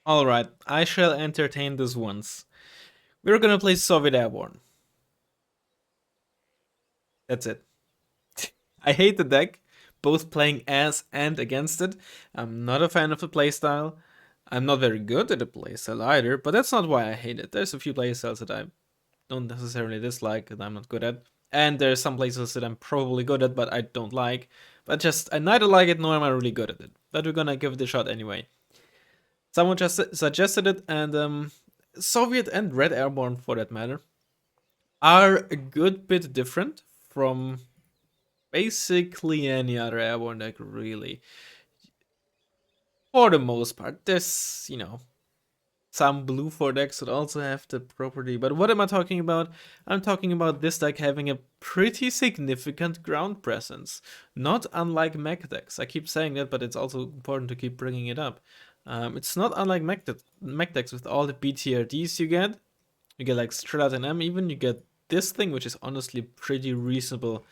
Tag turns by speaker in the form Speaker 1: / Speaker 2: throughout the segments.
Speaker 1: Alright, I shall entertain this once. We're gonna play Soviet Airborne. That's it. I hate the deck, both playing as and against it. I'm not a fan of the playstyle. I'm not very good at the playstyle either, but that's not why I hate it. There's a few playstyles that I don't necessarily dislike and I'm not good at. And there's some places that I'm probably good at, but I don't like. But just, I neither like it nor am I really good at it. But we're gonna give it a shot anyway. Someone just suggested it, and Soviet and Red Airborne, for that matter, are a good bit different from basically any other airborne deck, really. For the most part, there's, some blue 4 decks that also have the property. But what am I talking about? I'm talking about this deck having a pretty significant ground presence. Not unlike mech decks. I keep saying that, but it's also important to keep bringing it up. It's not unlike mech decks with all the BTRDs you get. You get like Strat and M even. You get this thing, which is honestly pretty reasonable.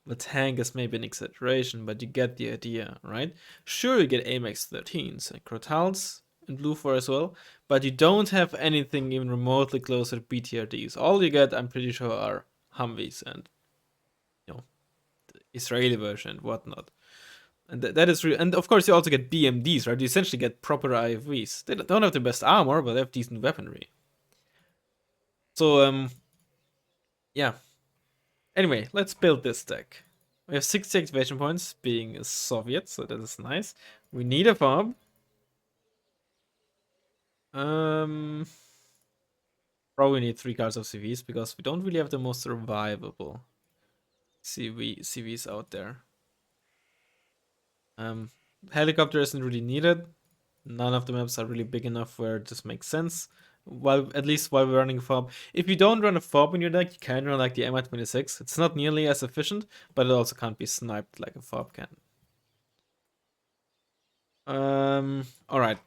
Speaker 1: The tank is maybe an exaggeration, but you get the idea, right? Sure, you get Amex 13s and Crotals in blue 4 as well, but you don't have anything even remotely close to BTRDs. All you get, I'm pretty sure, are Humvees and, the Israeli version and whatnot. And that is real. And of course, you also get BMDs, right? You essentially get proper IFVs. They don't have the best armor, but they have decent weaponry. So, yeah. Anyway, let's build this deck. We have 60 activation points, being a Soviet, so that is nice. We need a fob. Probably need 3 cards of CVs because we don't really have the most survivable CVs out there. Helicopter isn't really needed. None of the maps are really big enough where this makes sense. At least while we're running a fob. If you don't run a fob in your deck, you can run like the MI26. It's not nearly as efficient, but it also can't be sniped like a fob can. Alright.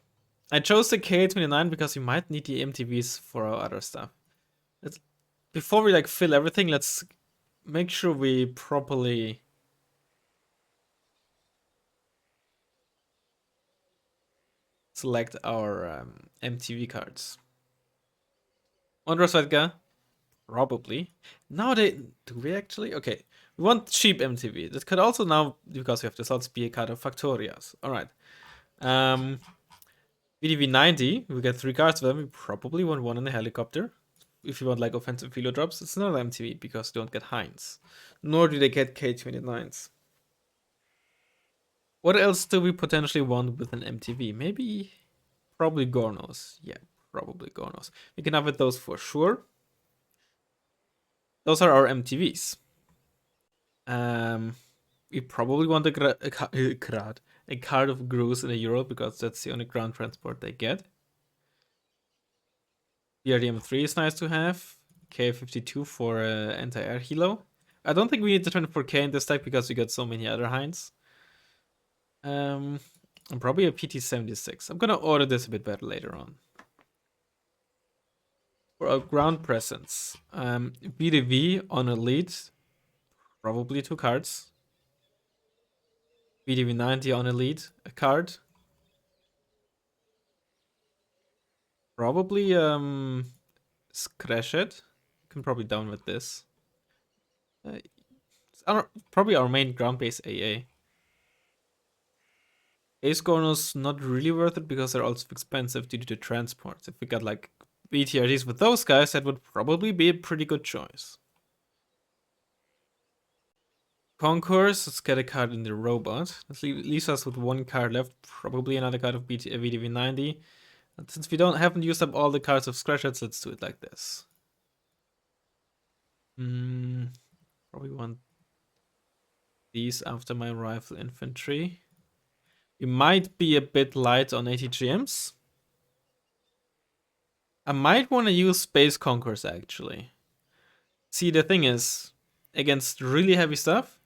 Speaker 1: I chose the K29 because we might need the MTVs for our other stuff. Before we fill everything, let's make sure we properly select our MTV cards. Ondra probably. Now do we actually? Okay, we want cheap MTV. That could also now, because we have the slots, be a card of Factorias. Alright. VDV 90, we get 3 cards for them. We probably want 1 in the helicopter. If you want like offensive philo drops, it's not MTV because you don't get Heinz. Nor do they get K29s. What else do we potentially want with an MTV? Probably Gornos. Yeah, probably Gornos. We can have it those for sure. Those are our MTVs. We probably want a card of Gruz in a Euro because that's the only ground transport they get. BRDM3 is nice to have. K52 for anti-air helo. I don't think we need the 24K in this deck because we got so many other Heinz. And probably a PT76. I'm gonna order this a bit better later on. For our ground presence, BDV on elite, probably 2 cards. BDV 90 on elite, a card. Probably Scratch it. Can probably down with this. Probably our main ground base AA. Ace Gornos not really worth it because they're also expensive due to the transports. If we got like BTRDs with those guys, that would probably be a pretty good choice. Concourse, let's get a card in the robot. That leaves us with 1 card left, probably another card of VDV 90. And since we haven't used up all the cards of Scratchets, let's do it like this. Probably want these after my rifle infantry. We might be a bit light on ATGMs. I might want to use Space Concourse actually. See, the thing is, against really heavy stuff,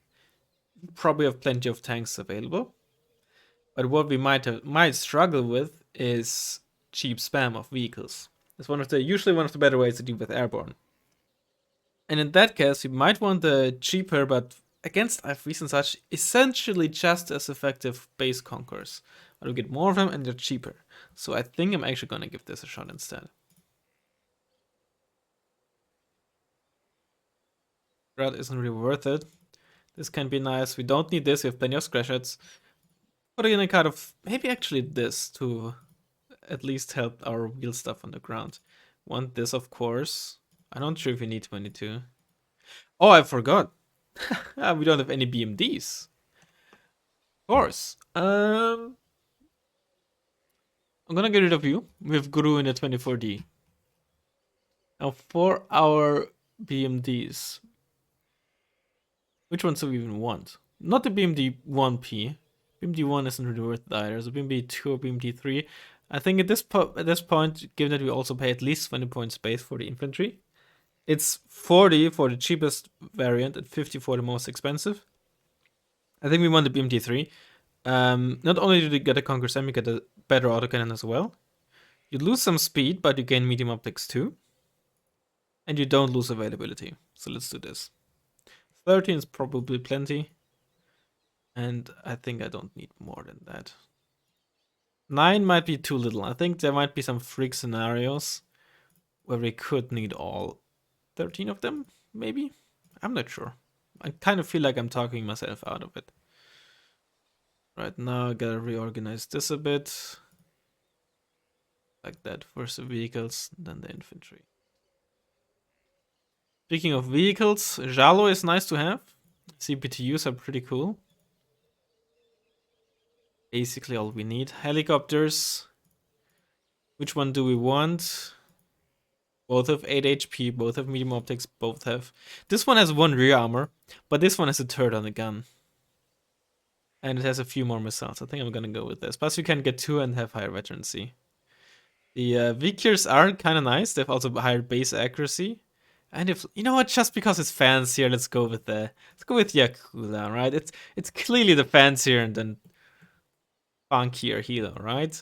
Speaker 1: we probably have plenty of tanks available. But what we might struggle with is cheap spam of vehicles. It's usually one of the better ways to deal with airborne. And in that case, we might want the cheaper, but against IFVs and such, essentially just as effective base Concourse. but we get more of them and they're cheaper. So I think I'm actually gonna give this a shot instead. Red isn't really worth it. This can be nice. We don't need this. We have plenty of scratch hits. Putting in a card of maybe actually this to at least help our wheel stuff on the ground. Want this, of course. I'm not sure if we need 22. Oh, I forgot. We don't have any BMDs. Of course. I'm gonna get rid of you. We have Guru in the 24D. Now for our BMDs. Which ones do we even want? Not the BMD 1P. BMD 1 isn't really worth it either. So BMD 2 or BMD 3. I think at this point, given that we also pay at least 20 points base for the infantry, it's 40 for the cheapest variant and 50 for the most expensive. I think we want the BMD 3. Not only do you get a Conquer Sam, you get a better autocannon as well. You lose some speed, but you gain medium optics too. And you don't lose availability. So let's do this. 13 is probably plenty. And I think I don't need more than that. 9 might be too little. I think there might be some freak scenarios where we could need all 13 of them, maybe? I'm not sure. I kind of feel like I'm talking myself out of it. Right now, I gotta reorganize this a bit. Like that. First the vehicles, then the infantry. Speaking of vehicles, Jalo is nice to have. CPTUs are pretty cool. Basically all we need. Helicopters. Which one do we want? Both have 8 HP, both have medium optics, both have... This one has 1 rear armor, but this one has a turret on the gun. And it has a few more missiles. I think I'm gonna go with this. Plus you can get 2 and have higher veterancy. The Vikirs are kind of nice. They have also higher base accuracy. And if you know what, just because it's fancier, let's go with Yakuza, right? It's clearly the fancier and then funkier hero, right?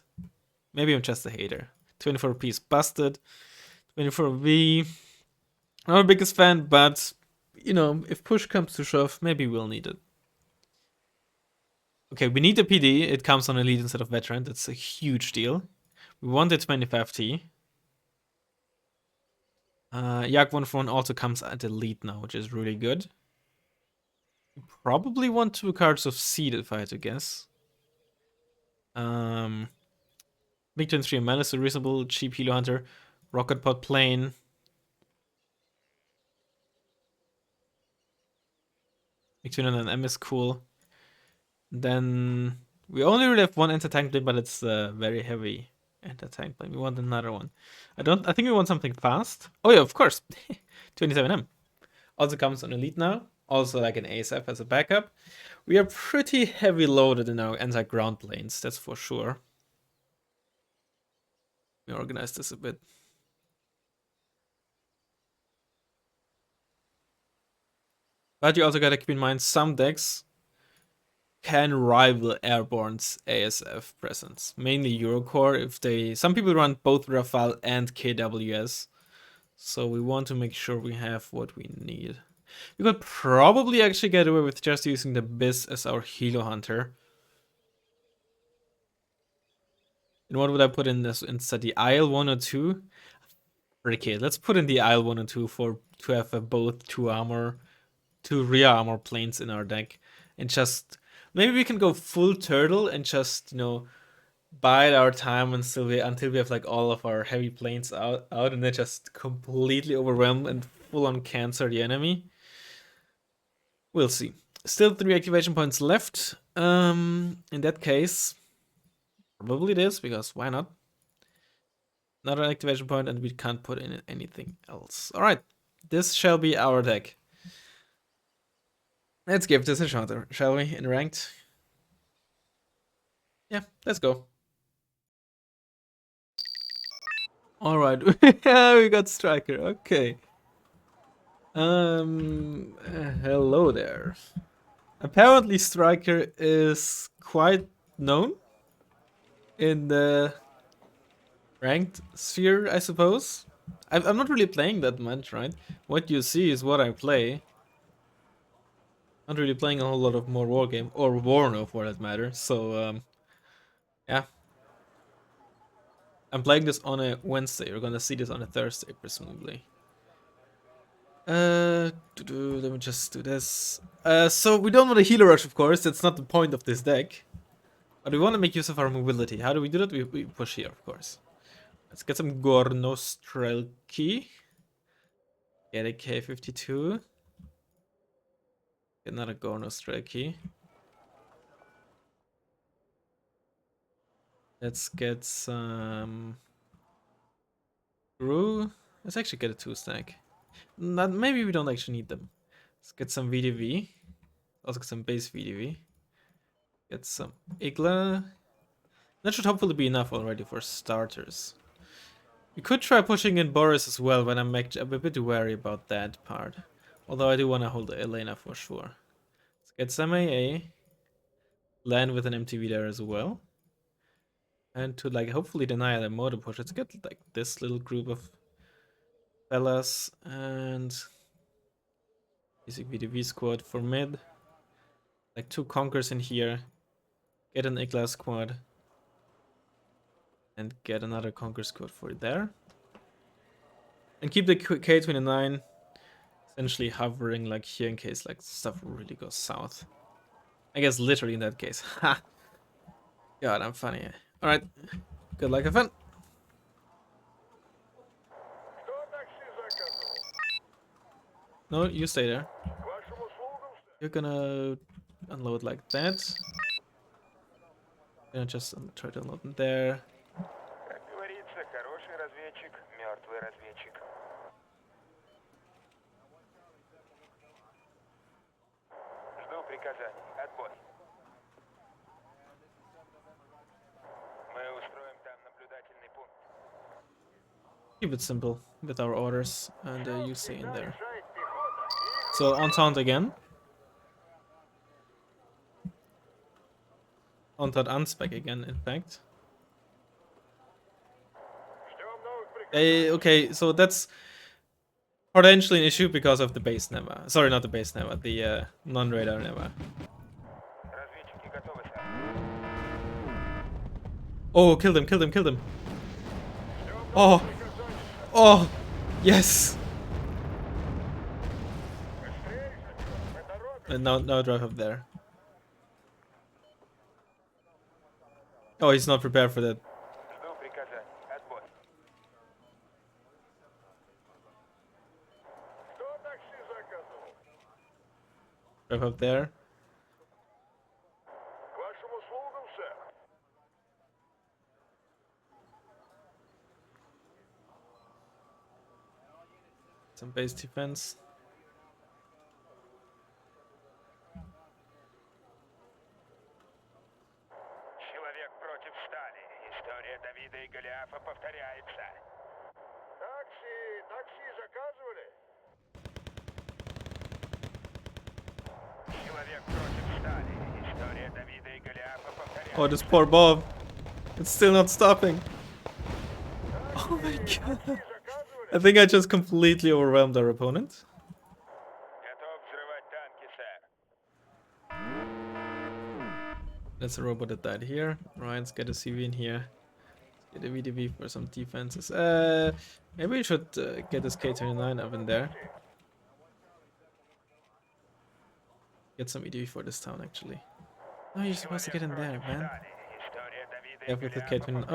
Speaker 1: Maybe I'm just a hater. 24 piece busted. 24V. Not the biggest fan, but you know, if push comes to shove, maybe we'll need it. Okay, we need the PD. It comes on elite instead of veteran. That's a huge deal. We want the 25T. Yak 141 also comes at elite now, which is really good. We probably want 2 cards of seed if I had to guess. Big 23 ML is a reasonable cheap Helo Hunter. Rocket Pod Plane. Big 29 M is cool. Then we only really have 1 anti-tank plane, but it's very heavy anti-tank plane. We want another one. I think we want something fast. Oh yeah, of course. 27M. Also comes on elite now. Also like an ASF as a backup. We are pretty heavy loaded in our anti-ground planes, that's for sure. Let me organize this a bit. But you also gotta keep in mind some decks can rival Airborne's ASF presence. Mainly Eurocore if some people run both Rafale and KWS. So we want to make sure we have what we need. We could probably actually get away with just using the Biz as our Helo Hunter. And what would I put in this instead? The IL 102? Okay, let's put in the IL 102 to have both 2 armor, 2 rear armor planes in our deck. And just maybe we can go full turtle and just, you know, bide our time until we have like all of our heavy planes out and then just completely overwhelm and full on cancer the enemy. We'll see. Still 3 activation points left. In that case, probably this, because why not? Another activation point, and we can't put in anything else. Alright, this shall be our deck. Let's give this a shot, shall we, in ranked? Yeah, let's go. Alright, we got Striker, okay. Hello there. Apparently Striker is quite known in the ranked sphere, I suppose. I'm not really playing that much, right? What you see is what I play. Not really playing a whole lot of more Wargame, or Warno for that matter, so Yeah. I'm playing this on a Wednesday. You're gonna see this on a Thursday, presumably. Let me just do this. So we don't want a healer rush, of course. That's not the point of this deck. But we want to make use of our mobility. How do we do that? We push here, of course. Let's get some Gornostrelki. Get a K52. Get another Gornostrelki. Let's get some Brew. Let's actually get a 2-stack. Maybe we don't actually need them. Let's get some VDV. Also get some base VDV. Get some Igla. That should hopefully be enough already for starters. We could try pushing in Boris as well, but I'm a bit wary about that part. Although I do want to hold Elena for sure. Let's get some AA. Land with an MTV there as well. And to like hopefully deny the motor push, let's get like this little group of fellas and basic VDV squad for mid. Like 2 Conkers in here. Get an Igla squad. And get another Conquer squad for there. And keep the K29 essentially hovering like here in case like stuff really goes south. I guess literally in that case. Ha! God, I'm funny. Alright. Good luck, have fun. No, you stay there. You're gonna unload like that. Gonna just try to unload in there. Keep it simple with our orders, and you stay in there. So on taunt again. On that unspec again, in fact. Okay, so that's potentially an issue because of the base Neva. Sorry, not the base Neva, the non-radar Neva. Oh, killed him, killed him, killed him. Oh, oh, yes. And now drive up there. Oh, he's not prepared for that. Drive up there. Some base defense. Oh, this poor Bob. It's still not stopping. Oh my god. I think I just completely overwhelmed our opponent. That's a robot that died here. Right, let's get a CV in here. Get a VDV for some defenses. Maybe we should get this K29 up in there. Get some EDV for this town, actually. No, you're supposed to get in there, man. Yeah, with the K29.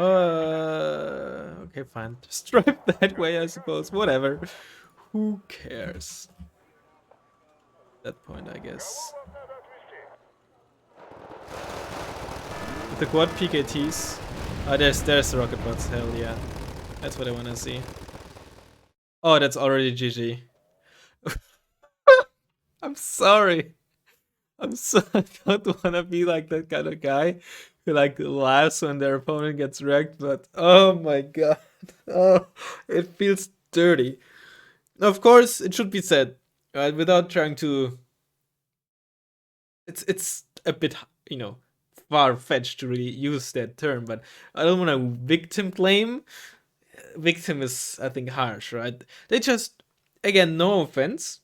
Speaker 1: Okay, fine. Just drive that way, I suppose. Whatever. Who cares? At that point, I guess. With the quad PKTs. Oh, there's the rocket bots. Hell yeah. That's what I want to see. Oh, that's already GG. I'm sorry. I don't want to be like that kind of guy who like laughs when their opponent gets wrecked, but oh my god. Oh, it feels dirty. Of course, it should be said, right, without trying to... It's a bit, far-fetched to really use that term, but I don't want to victim claim. Victim is, I think, harsh, right? They just, again, no offense,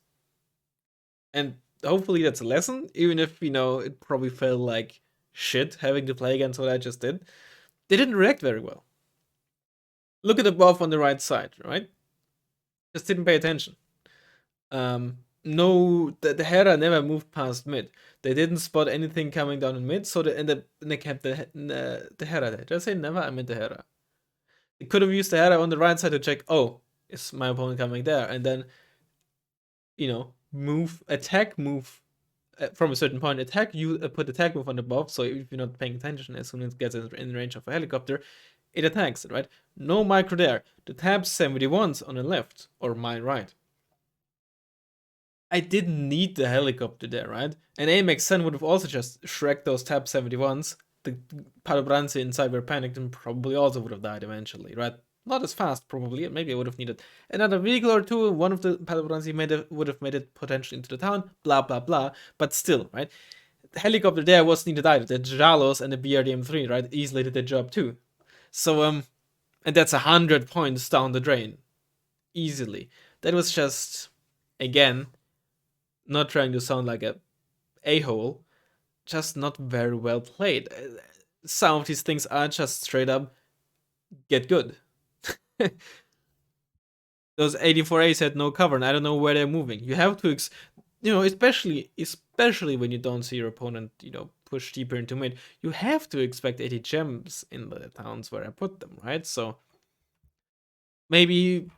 Speaker 1: and hopefully that's a lesson, even if, it probably felt like shit having to play against what I just did. They didn't react very well. Look at the buff on the right side, right? Just didn't pay attention. No, the Hera never moved past mid. They didn't spot anything coming down in mid, so they kept the Hera there. Did I say never? I meant the Hera. They could have used the Hera on the right side to check, oh, is my opponent coming there? And then, move from a certain point, attack, you put attack move on the buff, so if you're not paying attention, as soon as it gets in range of a helicopter, it attacks it, right? No micro there. The tab 71s on the left, or my right. I didn't need the helicopter there, right? And AMX 10 would have also just shreked those tab 71s. The Palobranzi inside were panicked and probably also would have died eventually, right? Not as fast, probably. Maybe I would have needed another vehicle or two. One of the Palobranzi would have made it potentially into the town, blah, blah, blah. But still, right? The helicopter there was needed either. The Jalos and the BRDM3, right? Easily did their job too. So, and that's 100 points down the drain. Easily. That was just, again, not trying to sound like a hole, just not very well played. Some of these things are just straight up get good. Those 84As had no cover, and I don't know where they're moving. You have to, especially when you don't see your opponent, push deeper into mid, you have to expect 80 gems in the towns where I put them, right? So maybe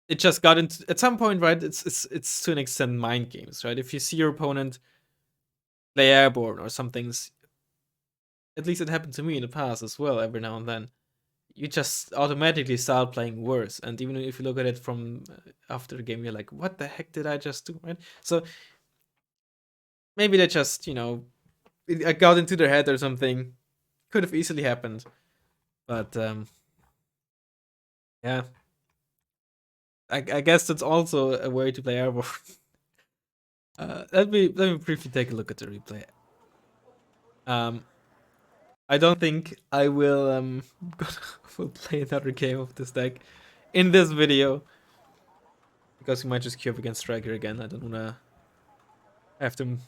Speaker 1: it just got into at some point, right? It's to an extent mind games, right? If you see your opponent play airborne or something's, at least it happened to me in the past as well, every now and then, you just automatically start playing worse. And even if you look at it from after the game, you're like, what the heck did I just do, right? So maybe they just, it got into their head or something. Could have easily happened. But yeah. I guess that's also a way to play airborne. Let me briefly take a look at the replay. I don't think I will will play another game of this deck in this video, because we might just queue up against Striker again. I don't wanna have them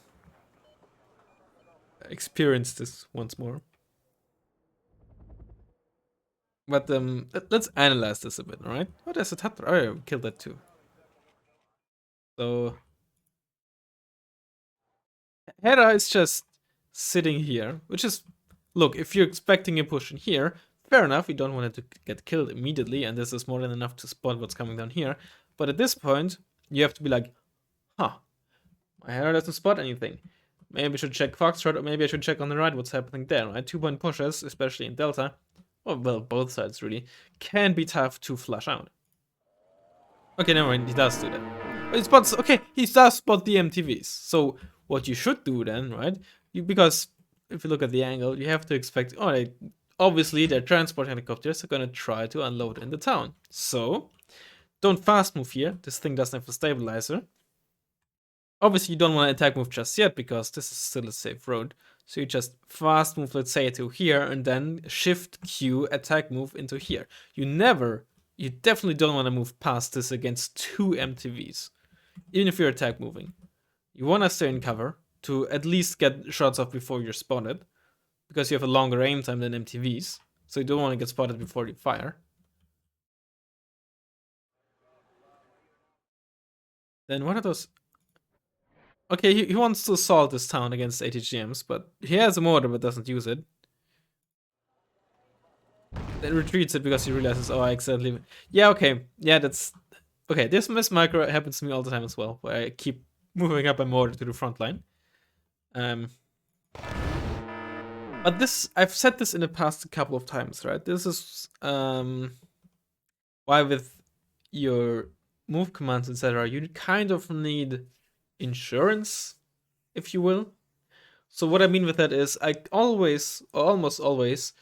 Speaker 1: experience this once more. But let's analyze this a bit, alright? Oh, there's a Tatra. Oh, yeah, we killed that too. So Hera is just sitting here, which is, look, if you're expecting a push in here, fair enough, you don't want it to get killed immediately, and this is more than enough to spot what's coming down here. But at this point, you have to be like, huh, my Hera doesn't spot anything. Maybe I should check Foxtrot, or maybe I should check on the right what's happening there, right? 2-point pushes, especially in Delta, well, both sides really, can be tough to flush out. Okay, never mind, he does do that. But he spots, okay, he does spot the MTVs. So what you should do then, right? Because if you look at the angle, you have to expect, obviously their transport helicopters are gonna try to unload in the town. So don't fast move here. This thing doesn't have a stabilizer. Obviously you don't want to attack move just yet, because this is still a safe road. So you just fast move, let's say, to here, and then shift Q attack move into here. You definitely don't want to move past this against 2 MTVs. Even if you're attack moving. You want to stay in cover to at least get shots off before you're spotted, because you have a longer aim time than MTVs. So you don't want to get spotted before you fire. Then what are those? Okay, he wants to assault this town against ATGMs, but he has a mortar but doesn't use it. Then retreats it because he realizes, oh, I accidentally... Yeah, okay. Yeah, that's... Okay, this miss micro happens to me all the time as well, where I keep moving up a mortar to the front line. But this... I've said this in the past a couple of times, right? This is why with your move commands, etc., you kind of need insurance, if you will. So what I mean with that is I always, or almost always,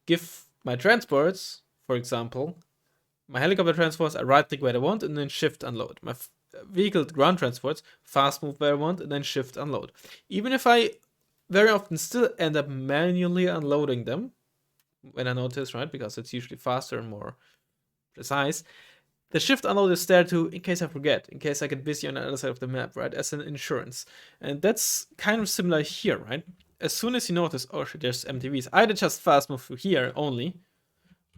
Speaker 1: give my transports, for example, my helicopter transports, I right click where I want and then shift unload. My vehicle ground transports, fast move where I want and then shift unload. Even if I very often still end up manually unloading them when I notice, right, because it's usually faster and more precise, the shift unload is there too, in case I forget, in case I get busy on the other side of the map, right, as an insurance. And that's kind of similar here, right? as soon as you notice, oh shit, there's MTVs, either just fast move to here only,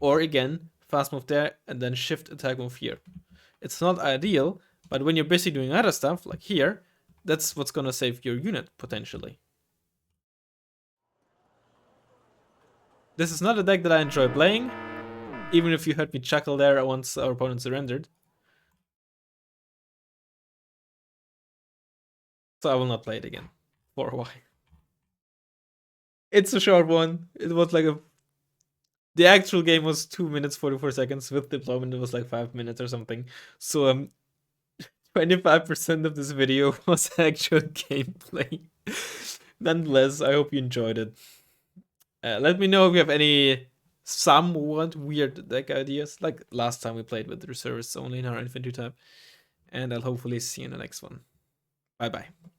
Speaker 1: or again, fast move there and then shift attack move here. It's not ideal, but when you're busy doing other stuff, like here, that's what's gonna save your unit, potentially. This is not a deck that I enjoy playing, even if you heard me chuckle there once our opponent surrendered. So I will not play it again, for a while. It's a short one. It was like the actual game was 2 minutes 44 seconds. With deployment it was like 5 minutes or something. So 25% of this video was actual gameplay. Nonetheless, I hope you enjoyed it. Let me know if you have any somewhat weird deck ideas, like last time we played with the reservists only in our infantry type. And I'll hopefully see you in the next one. Bye bye.